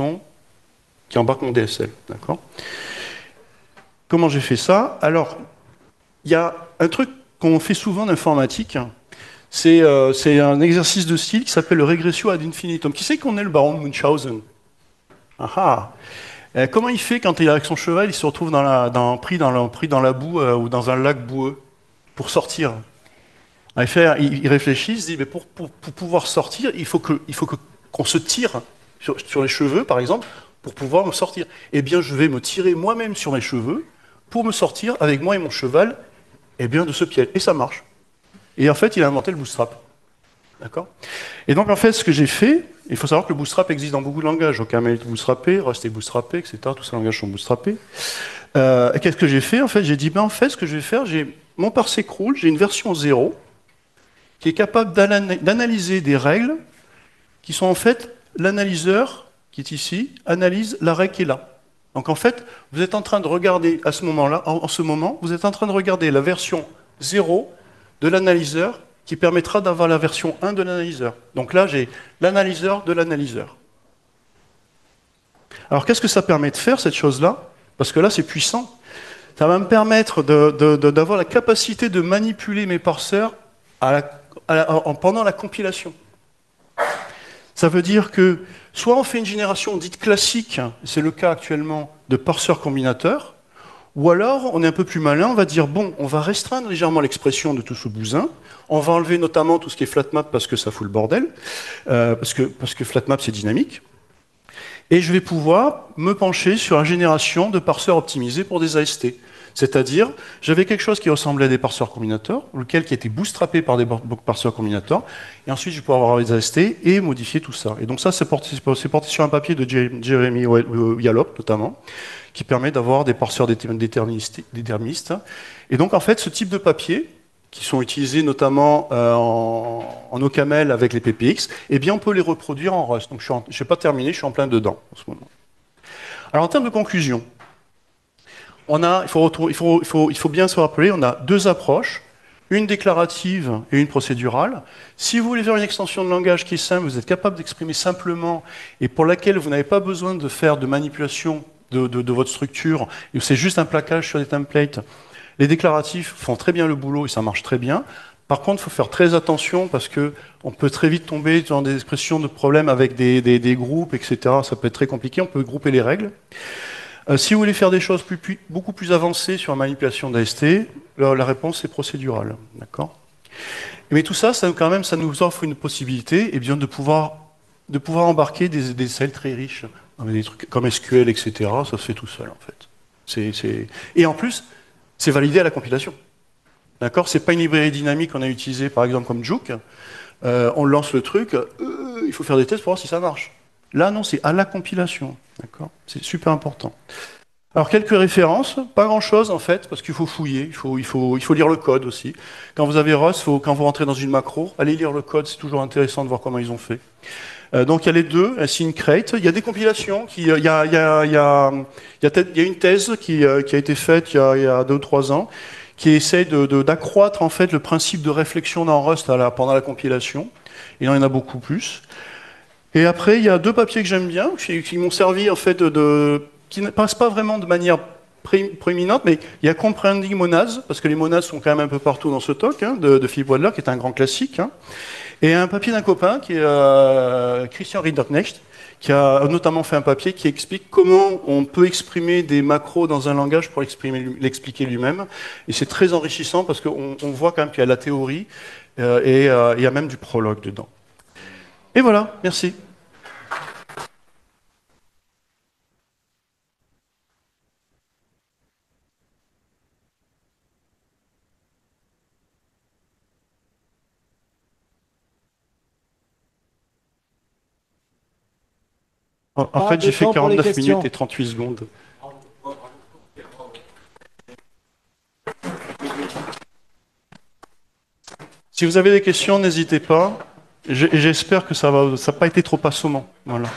embarquent mon DSL, d'accord? Comment j'ai fait ça? Alors, il y a un truc qu'on fait souvent en informatique, c'est un exercice de style qui s'appelle le régressio ad infinitum. Qui c'est qu'on est le baron de Munchausen? Ah ah. Comment il fait quand il est avec son cheval, il se retrouve pris dans la boue ou dans un lac boueux pour sortir? Il réfléchit, il se dit, mais pour pouvoir sortir, qu'on se tire sur les cheveux, par exemple, pour pouvoir me sortir. Eh bien, je vais me tirer moi-même sur mes cheveux pour me sortir avec moi et mon cheval, eh bien, de ce piège. Et ça marche. Et en fait, il a inventé le bootstrap. D'accord? Et donc, en fait, ce que j'ai fait, il faut savoir que le bootstrap existe dans beaucoup de langages. OCaml est bootstrappé, Rust est bootstrappé, etc. Tous ces langages sont bootstrappés. Et qu'est-ce que j'ai fait? En fait, j'ai dit, ben, en fait, ce que je vais faire, j'ai mon parsec rule, j'ai une version 0 qui est capable d'analyser des règles qui sont en fait l'analyseur qui est ici, analyse la règle qui est là. Donc en fait, vous êtes en train de regarder à ce moment-là, en ce moment, vous êtes en train de regarder la version 0 de l'analyseur qui permettra d'avoir la version 1 de l'analyseur. Donc là, j'ai l'analyseur de l'analyseur. Alors qu'est-ce que ça permet de faire, cette chose-là? Parce que là, c'est puissant. Ça va me permettre d'avoir la capacité de manipuler mes parseurs pendant la compilation. Ça veut dire que soit on fait une génération dite classique, c'est le cas actuellement de parseurs combinateurs, ou alors on est un peu plus malin, on va dire bon, on va restreindre légèrement l'expression de tout ce bousin, on va enlever notamment tout ce qui est flatmap parce que ça fout le bordel, parce que flatmap c'est dynamique, et je vais pouvoir me pencher sur la génération de parseurs optimisés pour des AST. C'est-à-dire, j'avais quelque chose qui ressemblait à des parseurs combinateurs, lequel qui a été bootstrappé par des parseurs combinateurs, et ensuite je vais pouvoir avoir des AST et modifier tout ça. Et donc ça, c'est porté sur un papier de Jeremy Yallop, notamment, qui permet d'avoir des parseurs déterministes. Et donc en fait, ce type de papier, qui sont utilisés notamment en OCaml avec les PPX, eh bien on peut les reproduire en Rust. Donc je n'ai pas terminé, je suis en plein dedans en ce moment. Alors en termes de conclusion, il faut bien se rappeler, on a deux approches, une déclarative et une procédurale. Si vous voulez faire une extension de langage qui est simple, vous êtes capable d'exprimer simplement et pour laquelle vous n'avez pas besoin de faire de manipulation de votre structure, c'est juste un plaquage sur des templates. Les déclaratifs font très bien le boulot et ça marche très bien. Par contre, il faut faire très attention parce que on peut très vite tomber dans des expressions de problèmes avec des groupes, etc. Ça peut être très compliqué, on peut grouper les règles. Si vous voulez faire des choses beaucoup plus avancées sur la manipulation d'AST, la réponse est procédurale. D'accord? Mais tout ça, quand même, ça nous offre une possibilité eh bien, de pouvoir embarquer des cells très riches, des trucs comme SQL, etc. Ça se fait tout seul, en fait. Et en plus, c'est validé à la compilation. D'accord? C'est pas une librairie dynamique qu'on a utilisée, par exemple, comme Juke. On lance le truc, il faut faire des tests pour voir si ça marche. Là, non, c'est à la compilation. D'accord? C'est super important. Alors, quelques références, pas grand-chose en fait, parce qu'il faut fouiller, il faut lire le code aussi. Quand vous avez Rust, quand vous rentrez dans une macro, allez lire le code, c'est toujours intéressant de voir comment ils ont fait. Donc il y a les deux, Syncrate. Il y a des compilations, il y a une thèse qui a été faite il y a 2 ou 3 ans, qui essaie d'accroître en fait le principe de réflexion dans Rust pendant la compilation. Il y en a beaucoup plus. Et après, il y a deux papiers que j'aime bien, qui m'ont servi en fait qui ne passent pas vraiment de manière prééminente, mais il y a Comprehending Monads, parce que les monads sont quand même un peu partout dans ce talk, de Philippe Wadler, qui est un grand classique. Et un papier d'un copain, qui est Christian Rinderknecht, qui a notamment fait un papier qui explique comment on peut exprimer des macros dans un langage pour l'expliquer lui-même. Et c'est très enrichissant parce qu'on voit quand même qu'il y a la théorie et il y a même du prologue dedans. Et voilà, merci. En Pas fait, de j'ai fait temps pour les 49 minutes questions. et 38 secondes. Si vous avez des questions, n'hésitez pas. J'espère que ça va pas été trop assommant. Voilà.